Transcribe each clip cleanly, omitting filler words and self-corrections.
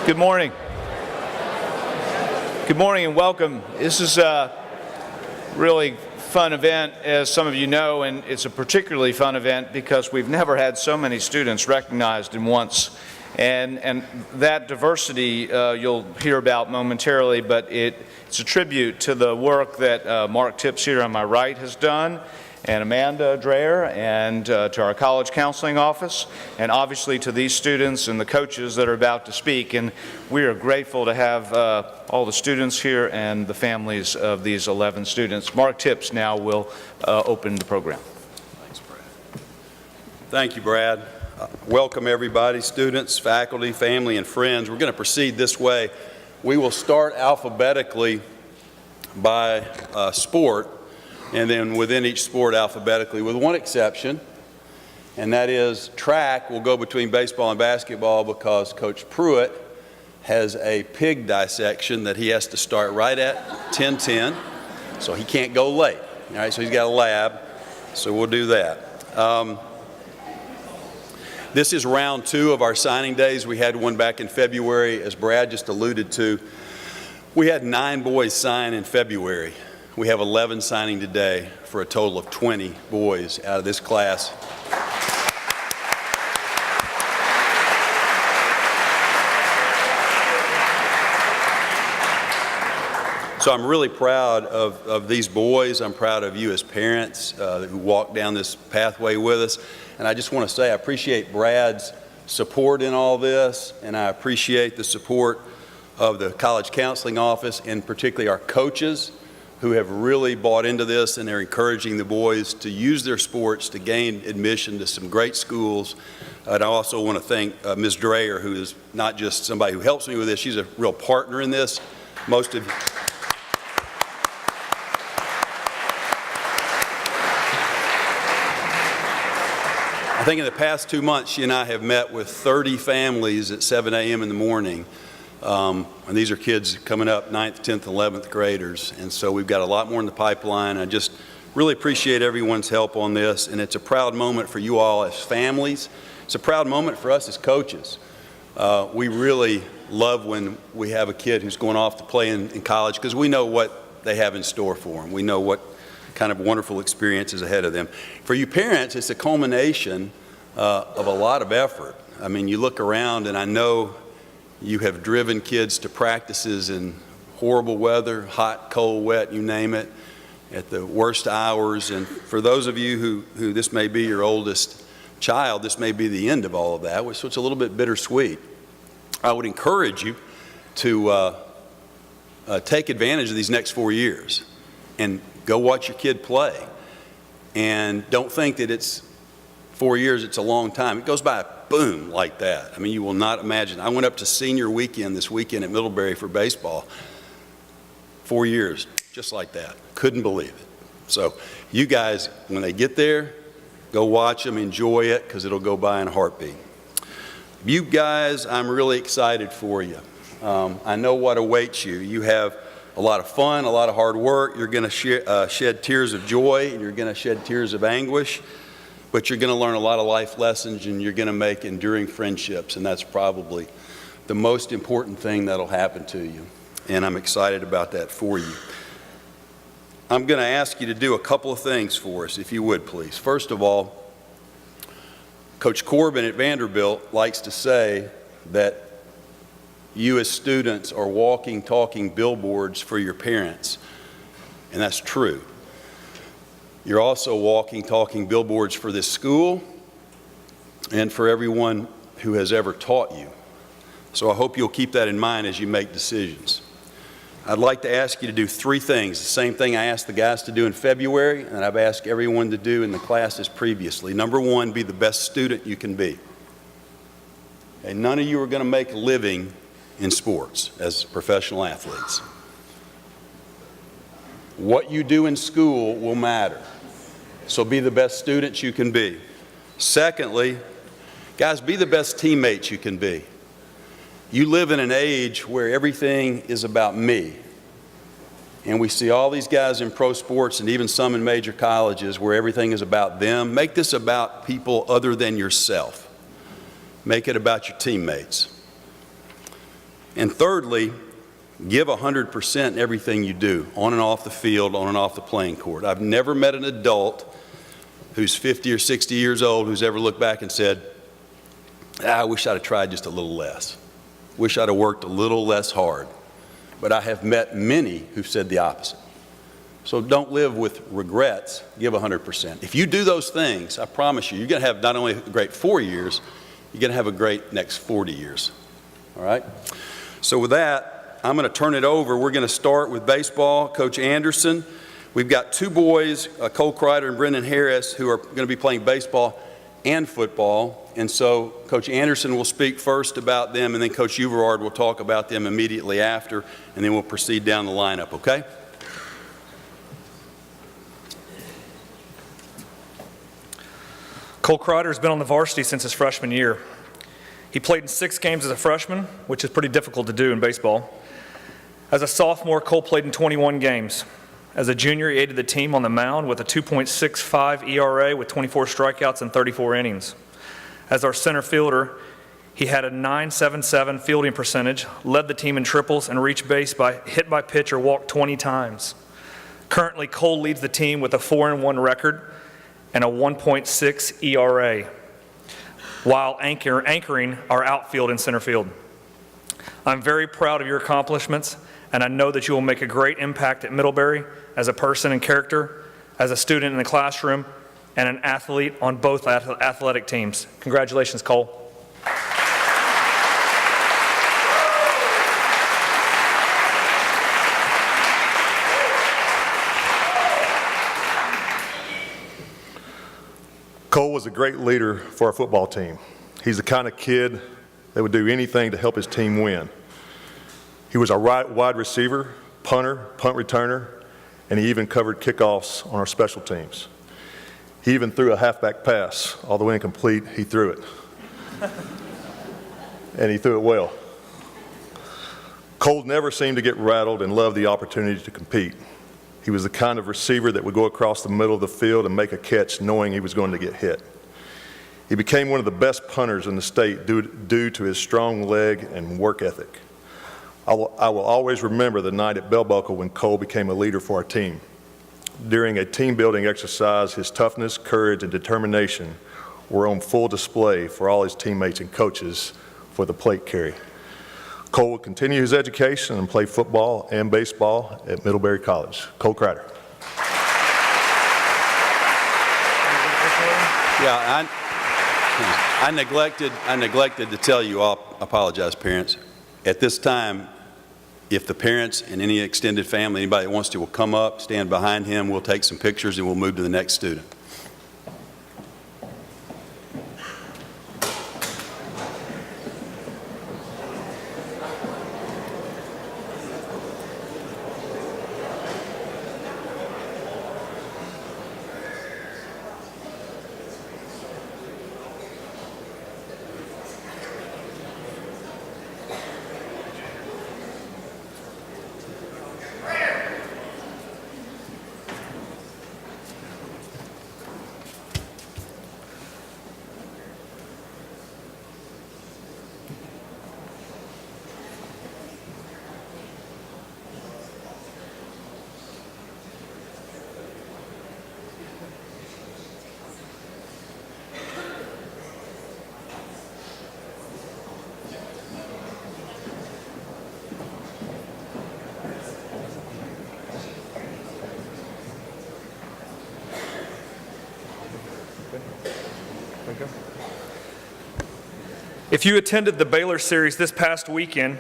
Good morning. Good morning and welcome. This is a really fun event, as some of you know, and it's a particularly fun event because we've never had so many students recognized in once. And that diversity you'll hear about momentarily, but it's a tribute to the work that Mark Tipps here on my right has done, and Amanda Dreyer, and to our college counseling office, and obviously to these students and the coaches that are about to speak. And we are grateful to have all the students here and the families of these 11 students. Mark Tipps now will open the program. Thanks, Brad. Thank you, Brad. Welcome everybody, students, faculty, family, and friends. We're going to proceed this way. We will start alphabetically by sport, and then within each sport alphabetically, with one exception, and that is track will go between baseball and basketball because Coach Pruitt has a pig dissection that he has to start right at 10:10, so he can't go late. All right, so he's got a lab, so we'll do that. This is round 2 of our signing days. We had one back in February, as Brad just alluded to. We had 9 boys sign in February. We have 11 signing today for a total of 20 boys out of this class. So I'm really proud of these boys. I'm proud of you as parents who walked down this pathway with us. And I just want to say I appreciate Brad's support in all this, and I appreciate the support of the college counseling office, and particularly our coaches who have really bought into this, and they're encouraging the boys to use their sports to gain admission to some great schools. And I also want to thank Ms. Dreyer, who is not just somebody who helps me with this, she's a real partner in this. Most of I think in the past 2 months, she and I have met with 30 families at 7 a.m. in the morning. And these are kids coming up 9th, 10th, 11th graders. And so we've got a lot more in the pipeline. I just really appreciate everyone's help on this. And it's a proud moment for you all as families. It's a proud moment for us as coaches. We really love when we have a kid who's going off to play in college because we know what they have in store for them. We know what kind of wonderful experiences ahead of them. For you parents, it's a culmination of a lot of effort. I mean, you look around and I know you have driven kids to practices in horrible weather, hot, cold, wet, you name it, at the worst hours. And for those of you who this may be your oldest child, this may be the end of all of that, so it's a little bit bittersweet. I would encourage you to take advantage of these next 4 years and go watch your kid play. And don't think that it's 4 years, it's a long time. It goes by boom like that. I mean, you will not imagine. I went up to senior weekend this weekend at Middlebury for baseball. 4 years, just like that. Couldn't believe it. So you guys, when they get there, go watch them, enjoy it, because it'll go by in a heartbeat. You guys, I'm really excited for you. I know what awaits you. You have a lot of fun, a lot of hard work. You're going to shed tears of joy, and you're going to shed tears of anguish, but you're going to learn a lot of life lessons, and you're going to make enduring friendships, and that's probably the most important thing that'll happen to you, and I'm excited about that for you. I'm going to ask you to do a couple of things for us, if you would, please. First of all, Coach Corbin at Vanderbilt likes to say that you as students are walking, talking billboards for your parents, and that's true. You're also walking, talking billboards for this school and for everyone who has ever taught you. So I hope you'll keep that in mind as you make decisions. I'd like to ask you to do 3 things, the same thing I asked the guys to do in February, and I've asked everyone to do in the classes previously. Number 1, be the best student you can be. And none of you are going to make a living in sports as professional athletes. What you do in school will matter. So be the best students you can be. Secondly, guys, be the best teammates you can be. You live in an age where everything is about me. And we see all these guys in pro sports and even some in major colleges where everything is about them. Make this about people other than yourself. Make it about your teammates. And thirdly, give 100% in everything you do, on and off the field, on and off the playing court. I've never met an adult who's 50 or 60 years old who's ever looked back and said, I wish I'd have tried just a little less. Wish I'd have worked a little less hard. But I have met many who've said the opposite. So don't live with regrets, give 100%. If you do those things, I promise you, you're going to have not only a great 4 years, you're going to have a great next 40 years. All right? So with that, I'm going to turn it over. We're going to start with baseball. Coach Anderson. We've got two boys, Cole Kreider and Brendan Harris, who are going to be playing baseball and football. And so Coach Anderson will speak first about them, and then Coach Uverard will talk about them immediately after, and then we'll proceed down the lineup, okay? Cole Kreider has been on the varsity since his freshman year. He played in 6 games as a freshman, which is pretty difficult to do in baseball. As a sophomore, Cole played in 21 games. As a junior, he aided the team on the mound with a 2.65 ERA with 24 strikeouts and 34 innings. As our center fielder, he had a .977 fielding percentage, led the team in triples, and reached base by hit by pitch or walked 20 times. Currently, Cole leads the team with a 4-1 record and a 1.6 ERA, while anchoring our outfield and center field. I'm very proud of your accomplishments, and I know that you will make a great impact at Middlebury as a person and character, as a student in the classroom, and an athlete on both athletic teams. Congratulations, Cole. Cole was a great leader for our football team. He's the kind of kid that would do anything to help his team win. He was our wide receiver, punter, punt returner, and he even covered kickoffs on our special teams. He even threw a halfback pass. Although incomplete, he threw it. And he threw it well. Cole never seemed to get rattled and loved the opportunity to compete. He was the kind of receiver that would go across the middle of the field and make a catch knowing he was going to get hit. He became one of the best punters in the state due to his strong leg and work ethic. I will always remember the night at Bell Buckle when Cole became a leader for our team. During a team-building exercise, his toughness, courage, and determination were on full display for all his teammates and coaches for the plate carry. Cole will continue his education and play football and baseball at Middlebury College. Cole Kreider. Yeah, I neglected to tell you all, apologize parents. At this time, if the parents and any extended family, anybody that wants to, will come up, stand behind him, we'll take some pictures and we'll move to the next student. If you attended the Baylor series this past weekend,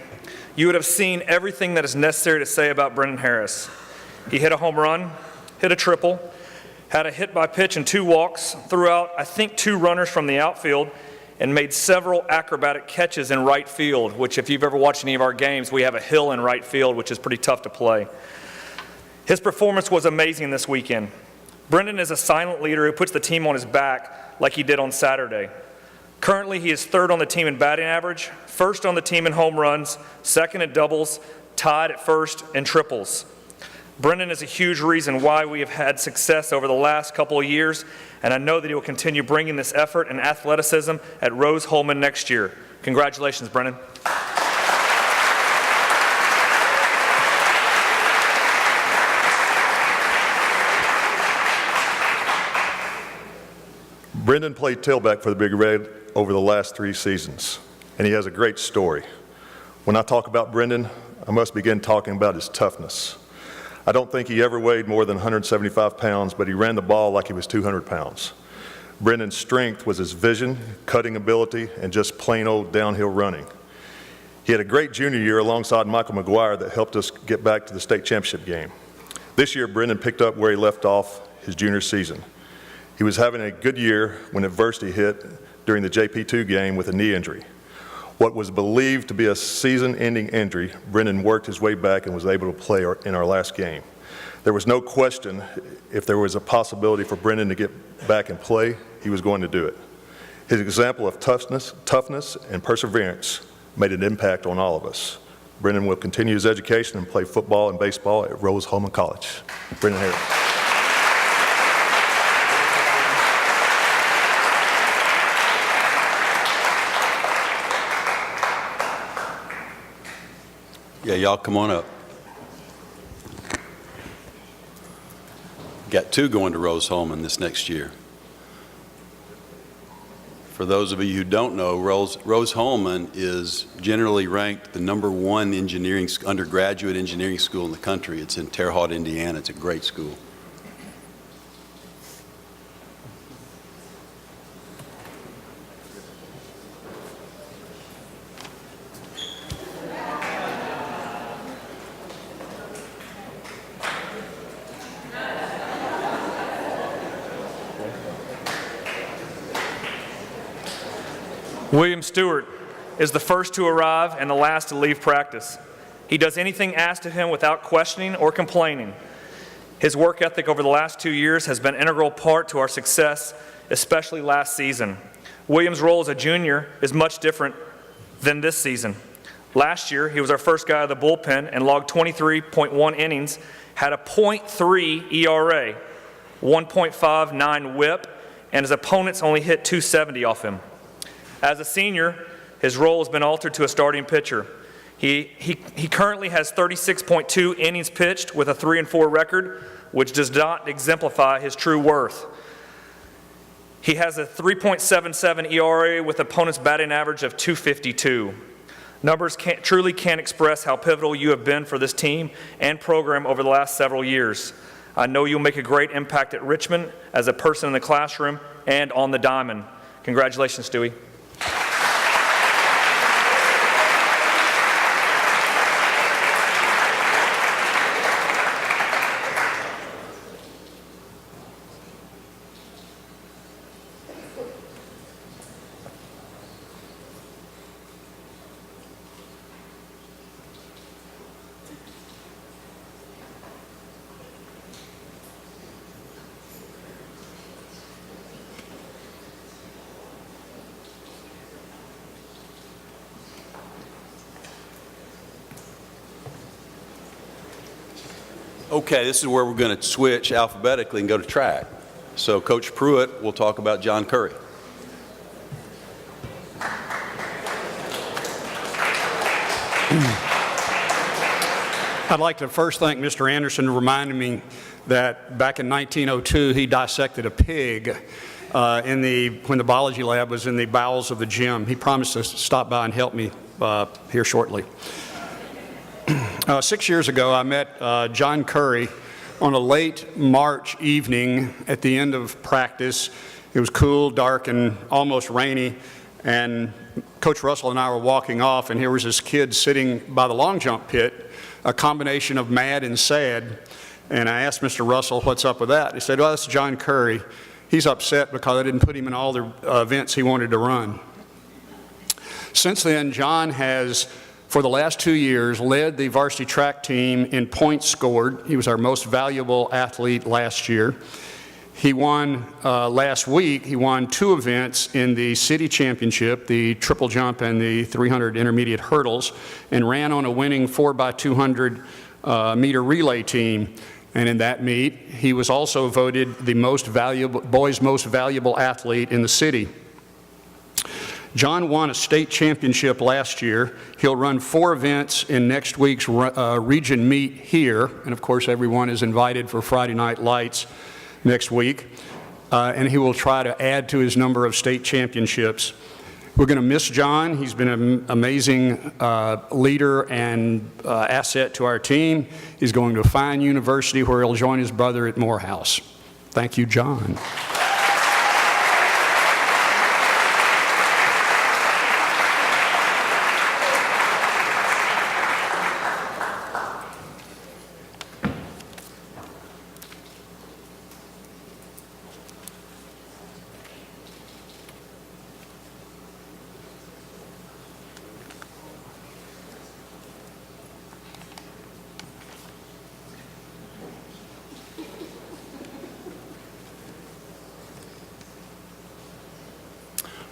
you would have seen everything that is necessary to say about Brendan Harris. He hit a home run, hit a triple, had a hit by pitch and 2 walks, threw out, I think, 2 runners from the outfield, and made several acrobatic catches in right field, which if you've ever watched any of our games, we have a hill in right field, which is pretty tough to play. His performance was amazing this weekend. Brendan is a silent leader who puts the team on his back like he did on Saturday. Currently, he is 3rd on the team in batting average, 1st on the team in home runs, 2nd at doubles, tied at 1st in triples. Brendan is a huge reason why we have had success over the last couple of years, and I know that he will continue bringing this effort and athleticism at Rose-Hulman next year. Congratulations, Brendan. Brendan played tailback for the Big Red over the last 3 seasons, and he has a great story. When I talk about Brendan, I must begin talking about his toughness. I don't think he ever weighed more than 175 pounds, but he ran the ball like he was 200 pounds. Brendan's strength was his vision, cutting ability, and just plain old downhill running. He had a great junior year alongside Michael McGuire that helped us get back to the state championship game. This year, Brendan picked up where he left off his junior season. He was having a good year when adversity hit during the JP2 game with a knee injury. What was believed to be a season-ending injury, Brendan worked his way back and was able to play in our last game. There was no question if there was a possibility for Brendan to get back and play, he was going to do it. His example of toughness and perseverance made an impact on all of us. Brendan will continue his education and play football and baseball at Rose-Hulman College. Brendan Harris. Yeah, y'all come on up. Got 2 going to Rose-Hulman this next year. For those of you who don't know, Rose-Hulman is generally ranked the #1 undergraduate engineering school in the country. It's in Terre Haute, Indiana. It's a great school. William Stewart is the first to arrive and the last to leave practice. He does anything asked of him without questioning or complaining. His work ethic over the last 2 years has been an integral part to our success, especially last season. William's role as a junior is much different than this season. Last year, he was our first guy of the bullpen and logged 23.1 innings, had a .3 ERA, 1.59 WHIP, and his opponents only hit .270 off him. As a senior, his role has been altered to a starting pitcher. He currently has 36.2 innings pitched with a 3-4 record, which does not exemplify his true worth. He has a 3.77 ERA with opponents' batting average of .252. Numbers truly can't express how pivotal you have been for this team and program over the last several years. I know you'll make a great impact at Richmond as a person in the classroom and on the diamond. Congratulations, Stewie. Okay, this is where we're going to switch alphabetically and go to track. So Coach Pruitt will talk about John Curry. I'd like to first thank Mr. Anderson for reminding me that back in 1902 he dissected a pig when the biology lab was in the bowels of the gym. He promised to stop by and help me here shortly. 6 years ago, I met John Curry on a late March evening at the end of practice. It was cool, dark, and almost rainy, and Coach Russell and I were walking off, and here was this kid sitting by the long jump pit, a combination of mad and sad. And I asked Mr. Russell, what's up with that? He said, well, that's John Curry. He's upset because I didn't put him in all the events he wanted to run. Since then, John has, for the last 2 years, led the varsity track team in points scored. He was our most valuable athlete last year. He won last week, he won 2 events in the city championship, the triple jump and the 300 intermediate hurdles, and ran on a winning 4x200 meter relay team. And in that meet, he was also voted the boys' most valuable athlete in the city. John won a state championship last year. He'll run 4 events in next week's region meet here. And of course, everyone is invited for Friday Night Lights next week. and he will try to add to his number of state championships. We're going to miss John. He's been an amazing leader and asset to our team. He's going to a fine university where he'll join his brother at Morehouse. Thank you, John.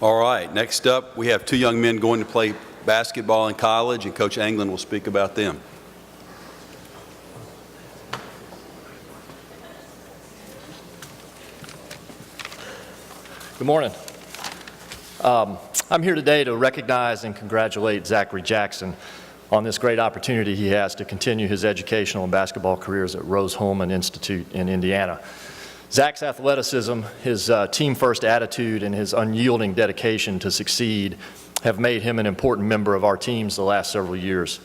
All right, next up, we have two young men going to play basketball in college, and Coach Anglin will speak about them. Good morning. I'm here today to recognize and congratulate Zachary Jackson on this great opportunity he has to continue his educational and basketball careers at Rose-Hulman Institute in Indiana. Zach's athleticism, his team-first attitude, and his unyielding dedication to succeed have made him an important member of our teams the last several years.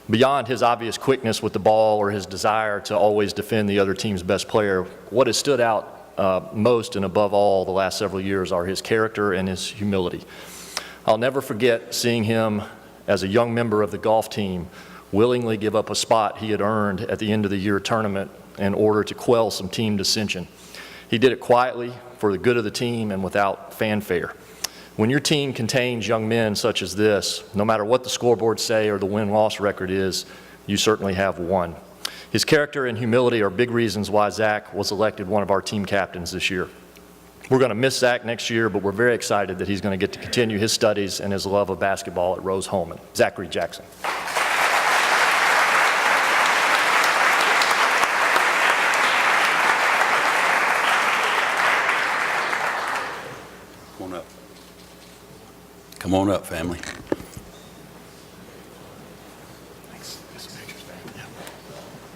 Beyond his obvious quickness with the ball or his desire to always defend the other team's best player, what has stood out most and above all the last several years are his character and his humility. I'll never forget seeing him as a young member of the golf team willingly give up a spot he had earned at the end of the year tournament in order to quell some team dissension. He did it quietly for the good of the team and without fanfare. When your team contains young men such as this, no matter what the scoreboards say or the win-loss record is, you certainly have won. His character and humility are big reasons why Zach was elected one of our team captains this year. We're going to miss Zach next year, but we're very excited that he's going to get to continue his studies and his love of basketball at Rose-Hulman. Zachary Jackson. Come on up. Come on up, family.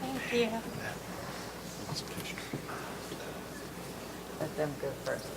Thank you. Let them go first.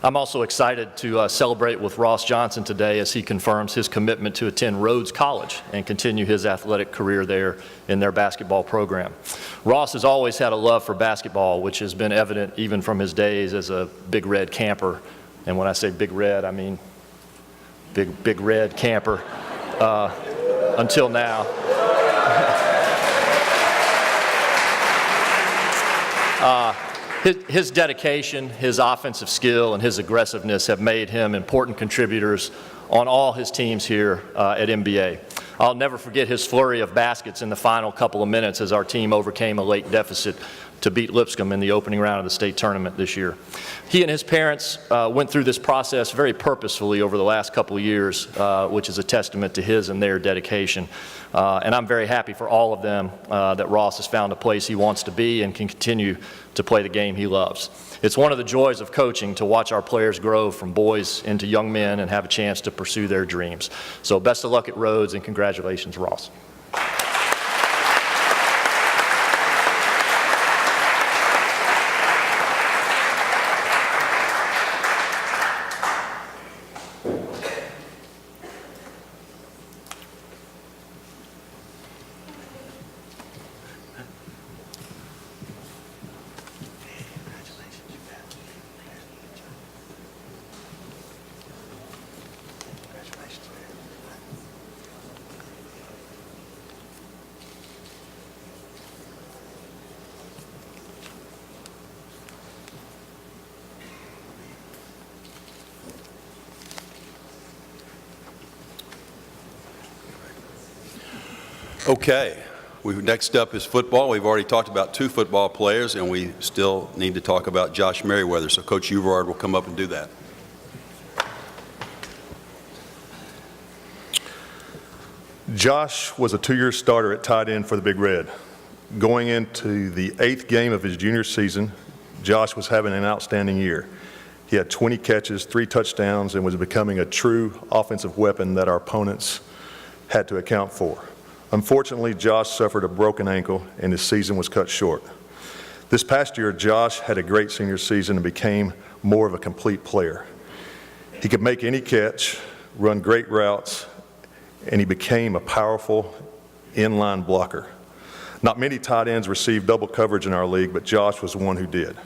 I'm also excited to celebrate with Ross Johnson today as he confirms his commitment to attend Rhodes College and continue his athletic career there in their basketball program. Ross has always had a love for basketball, which has been evident even from his days as a Big Red camper. And when I say Big Red, I mean Big Red camper until now. His dedication, his offensive skill, and his aggressiveness have made him important contributors on all his teams here at MBA. I'll never forget his flurry of baskets in the final couple of minutes as our team overcame a late deficit to beat Lipscomb in the opening round of the state tournament this year. He and his parents went through this process very purposefully over the last couple of years, which is a testament to his and their dedication. And I'm very happy for all of them that Ross has found a place he wants to be and can continue to play the game he loves. It's one of the joys of coaching to watch our players grow from boys into young men and have a chance to pursue their dreams. So best of luck at Rhodes and congratulations, Ross. Okay, next up is football. We've already talked about two football players, and we still need to talk about Josh Merriweather. So Coach Uverard will come up and do that. Josh was a two-year starter at tight end for the Big Red. Going into the 8th game of his junior season, Josh was having an outstanding year. He had 20 catches, 3 touchdowns, and was becoming a true offensive weapon that our opponents had to account for. Unfortunately, Josh suffered a broken ankle, and his season was cut short. This past year, Josh had a great senior season and became more of a complete player. He could make any catch, run great routes, and he became a powerful inline blocker. Not many tight ends received double coverage in our league, but Josh was the one who did.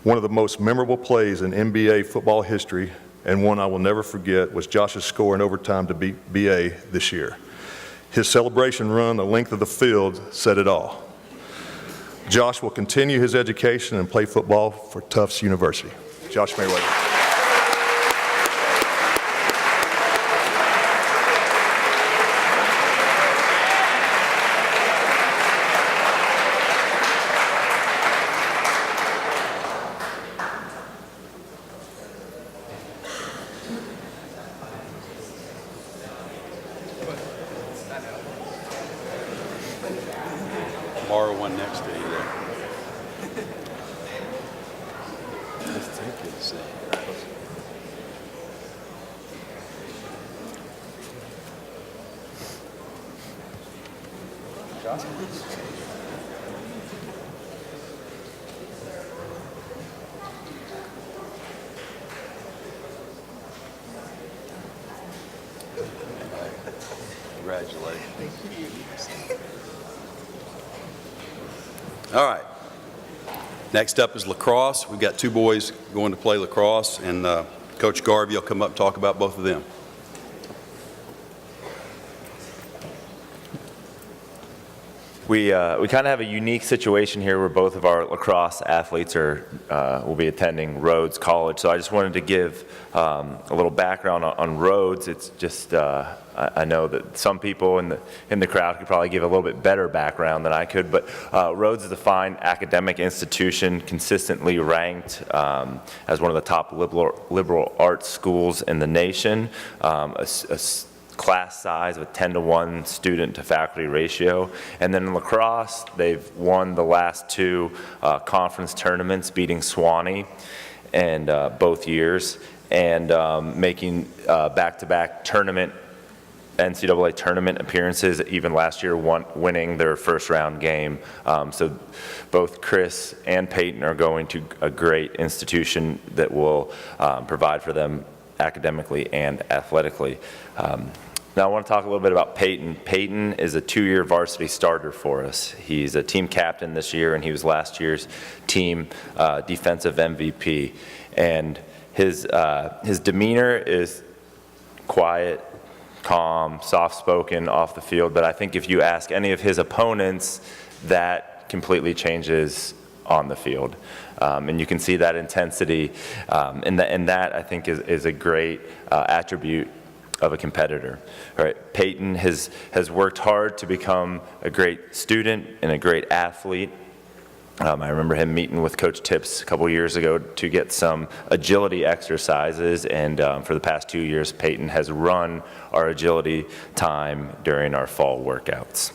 One of the most memorable plays in NBA football history, and one I will never forget, was Josh's score in overtime to beat BA this year. His celebration run the length of the field said it all. Josh will continue his education and play football for Tufts University. Josh Merriweather. Borrow one next to you there. Let's take it, see. Congratulations. All right. Next up is lacrosse. We've got 2 boys going to play lacrosse, and Coach Garvey will come up and talk about both of them. We kind of have a unique situation here where both of our lacrosse athletes will be attending Rhodes College. So I just wanted to give a little background on Rhodes. It's just I know that some people in the crowd could probably give a little bit better background than I could, but Rhodes is a fine academic institution, consistently ranked as one of the top liberal arts schools in the nation. A class size of a 10-to-1 student to faculty ratio. And then in lacrosse, they've won the last 2 conference tournaments, beating Sewanee and both years, and making back-to-back NCAA tournament appearances, even last year winning their first round game. So both Chris and Peyton are going to a great institution that will provide for them academically and athletically. Now I want to talk a little bit about Peyton. Peyton is a 2-year varsity starter for us. He's a team captain this year, and he was last year's team defensive MVP. And his demeanor is quiet, calm, soft-spoken off the field, but I think if you ask any of his opponents, that completely changes on the field. And you can see that intensity, and that I think is a great attribute of a competitor. All right, Peyton has worked hard to become a great student and a great athlete. I remember him meeting with Coach Tips a couple years ago to get some agility exercises, and for the past 2 years, Peyton has run our agility time during our fall workouts.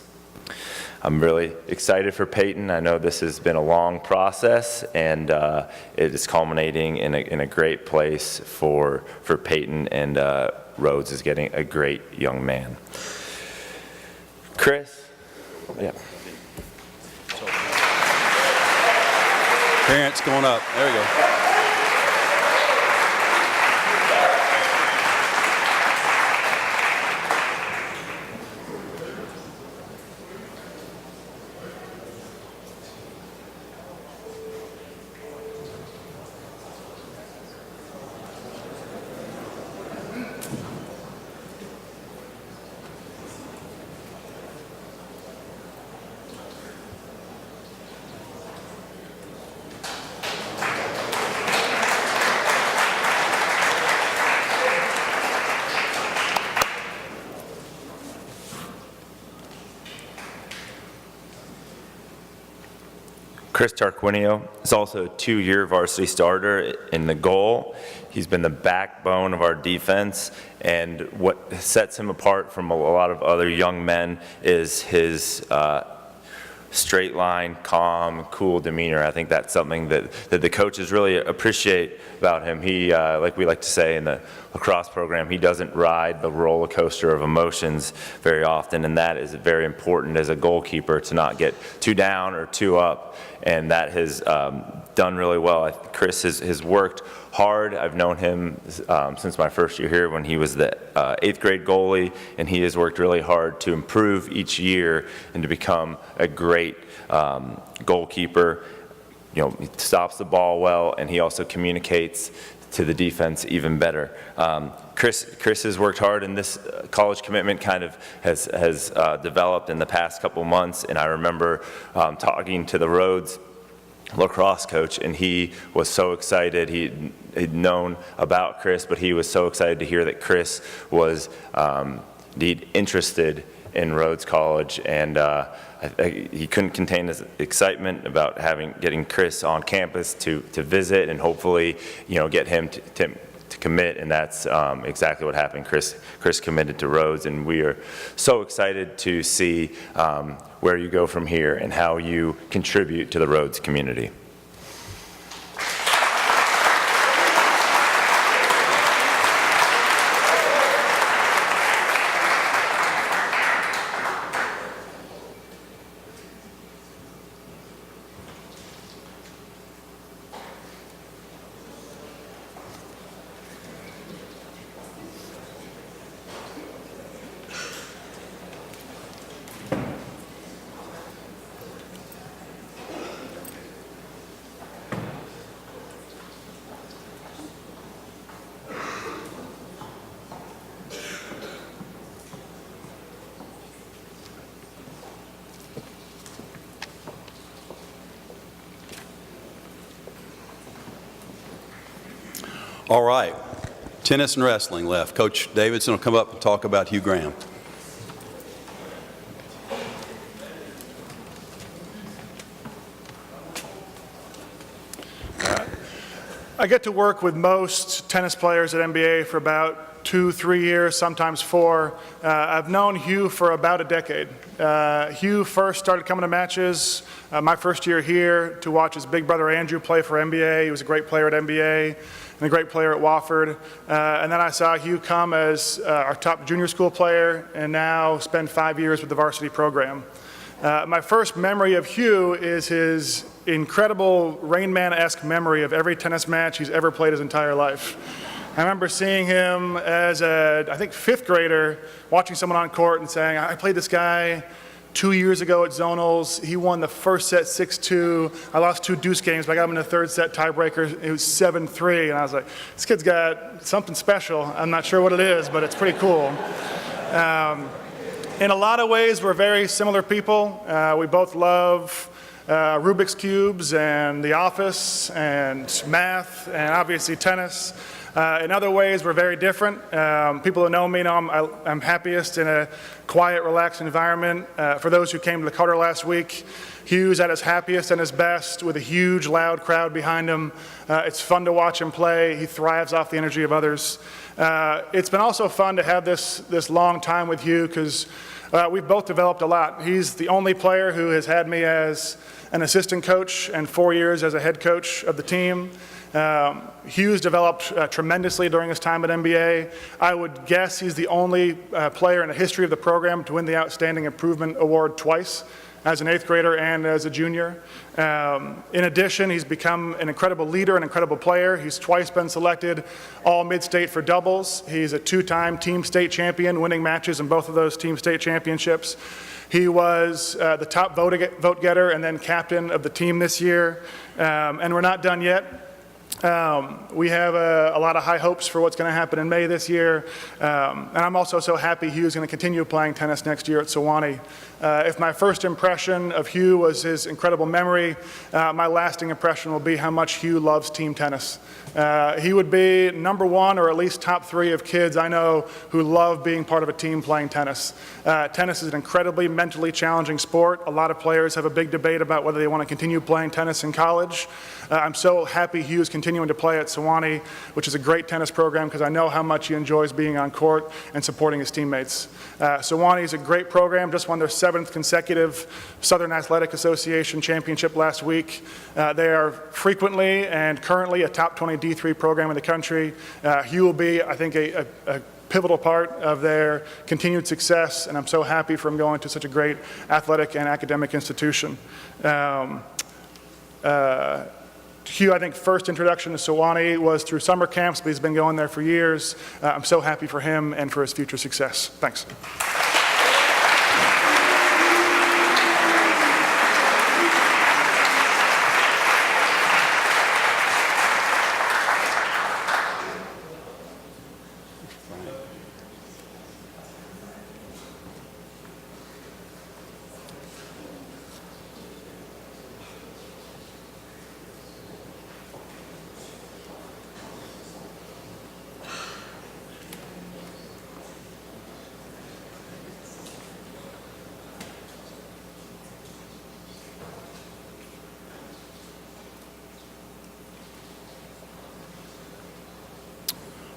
I'm really excited for Peyton. I know this has been a long process, and it is culminating in a great place for Peyton, and Rhodes is getting a great young man. Chris? Yeah. Parents going up. There we go. Chris Tarquinio is also a 2-year varsity starter in the goal. He's been the backbone of our defense, and what sets him apart from a lot of other young men is his straight line, calm, cool demeanor. I think that's something that the coaches really appreciate about him. He, like we like to say in the lacrosse program, he doesn't ride the roller coaster of emotions very often, and that is very important as a goalkeeper, to not get too down or too up, and that has done really well. Chris has worked hard. I've known him since my first year here when he was the 8th grade goalie, and he has worked really hard to improve each year and to become a great goalkeeper. You know, he stops the ball well, and he also communicates to the defense even better. Chris has worked hard, and this college commitment kind of has developed in the past couple months, and I remember talking to the Rhodes lacrosse coach, and he was so excited. He'd known about Chris, but he was so excited to hear that Chris was indeed interested in Rhodes College, and he couldn't contain his excitement about getting Chris on campus to visit and hopefully, you know, get him to commit, and that's exactly what happened. Chris committed to Rhodes, and we are so excited to see where you go from here and how you contribute to the Rhodes community. All right, tennis and wrestling left. Coach Davidson will come up and talk about Hugh Graham. I get to work with most tennis players at NBA for about 2-3 years, sometimes 4. I've known Hugh for about a decade. Hugh first started coming to matches my first year here to watch his big brother Andrew play for NBA. He was a great player at NBA and a great player at Wofford. And then I saw Hugh come as our top junior school player and now spend 5 years with the varsity program. My first memory of Hugh is his incredible Rain Man-esque memory of every tennis match he's ever played his entire life. I remember seeing him as I think 5th grader, watching someone on court and saying, I played this guy 2 years ago at Zonals. He won the first set 6-2. I lost 2 deuce games, but I got him in the 3rd set tiebreaker. It was 7-3, and I was like, this kid's got something special. I'm not sure what it is, but it's pretty cool. In a lot of ways, we're very similar people. We both love Rubik's Cubes and The Office and math and obviously tennis. In other ways, we're very different. People who know me know I'm happiest in a quiet, relaxed environment. For those who came to the Carter last week, Hugh's at his happiest and his best with a huge, loud crowd behind him. It's fun to watch him play. He thrives off the energy of others. It's been also fun to have this long time with Hugh because we've both developed a lot. He's the only player who has had me as an assistant coach and 4 years as a head coach of the team. Hugh's developed tremendously during his time at NBA. I would guess he's the only player in the history of the program to win the Outstanding Improvement Award twice, as an 8th grader and as a junior. In addition, he's become an incredible leader, an incredible player. He's twice been selected all mid-state for doubles. He's a 2-time team state champion, winning matches in both of those team state championships. He was the top vote getter and then captain of the team this year. And we're not done yet. We have a lot of high hopes for what's going to happen in May this year, and I'm also so happy Hugh's going to continue playing tennis next year at Sewanee. If my first impression of Hugh was his incredible memory, my lasting impression will be how much Hugh loves team tennis. He would be number one or at least top three of kids I know who love being part of a team playing tennis. Tennis is an incredibly mentally challenging sport. A lot of players have a big debate about whether they want to continue playing tennis in college. I'm so happy Hugh's continuing to play at Sewanee, which is a great tennis program because I know how much he enjoys being on court and supporting his teammates. Sewanee is a great program, just won their 7th consecutive Southern Athletic Association championship last week. They are frequently and currently a top 20 D3 program in the country. Hugh will be, I think, a pivotal part of their continued success, and I'm so happy for him going to such a great athletic and academic institution. Hugh, I think, first introduction to Sewanee was through summer camps, but he's been going there for years. I'm so happy for him and for his future success. Thanks.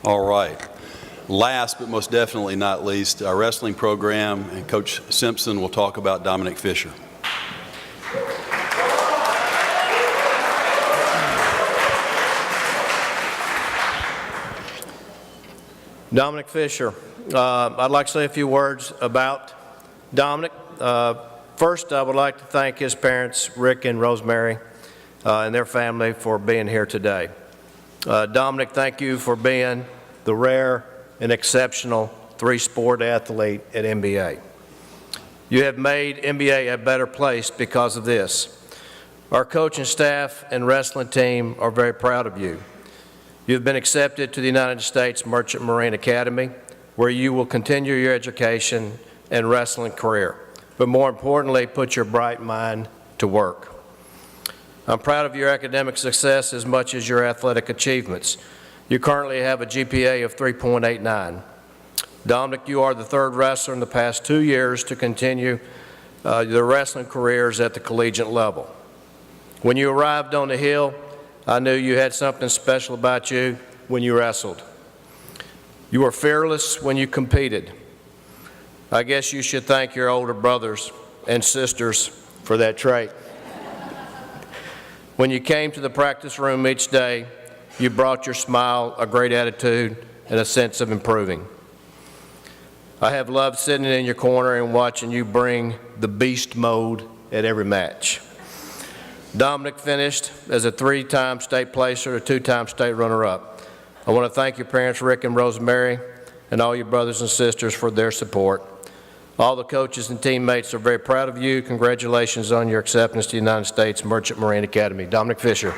All right. Last but most definitely not least, our wrestling program, and Coach Simpson will talk about Dominic Fisher. Dominic Fisher. I'd like to say a few words about Dominic. First, I would like to thank his parents, Rick and Rosemary, and their family for being here today. Dominic, thank you for being the rare and exceptional three-sport athlete at MBA. You have made MBA a better place because of this. Our coaching staff and wrestling team are very proud of you. You've been accepted to the United States Merchant Marine Academy, where you will continue your education and wrestling career, but more importantly, put your bright mind to work. I'm proud of your academic success as much as your athletic achievements. You currently have a GPA of 3.89. Dominic, you are the third wrestler in the past 2 years to continue their wrestling careers at the collegiate level. When you arrived on the Hill, I knew you had something special about you when you wrestled. You were fearless when you competed. I guess you should thank your older brothers and sisters for that trait. When you came to the practice room each day, you brought your smile, a great attitude, and a sense of improving. I have loved sitting in your corner and watching you bring the beast mode at every match. Dominic finished as a 3-time state placer, a 2-time state runner-up. I want to thank your parents, Rick and Rosemary, and all your brothers and sisters for their support. All the coaches and teammates are very proud of you. Congratulations on your acceptance to the United States Merchant Marine Academy. Dominic Fisher.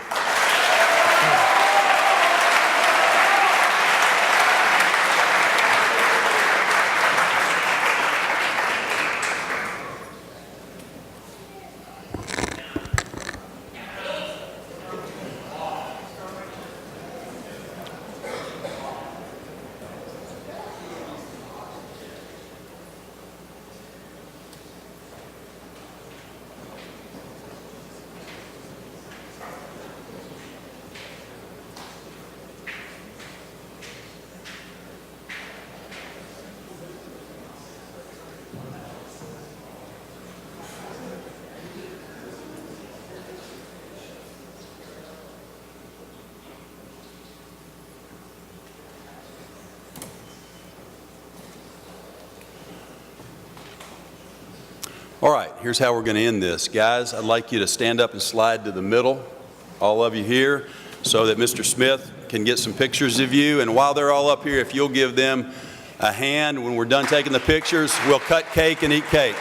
All right, here's how we're going to end this. Guys, I'd like you to stand up and slide to the middle, all of you here, so that Mr. Smith can get some pictures of you. And while they're all up here, if you'll give them a hand when we're done taking the pictures, we'll cut cake and eat cake.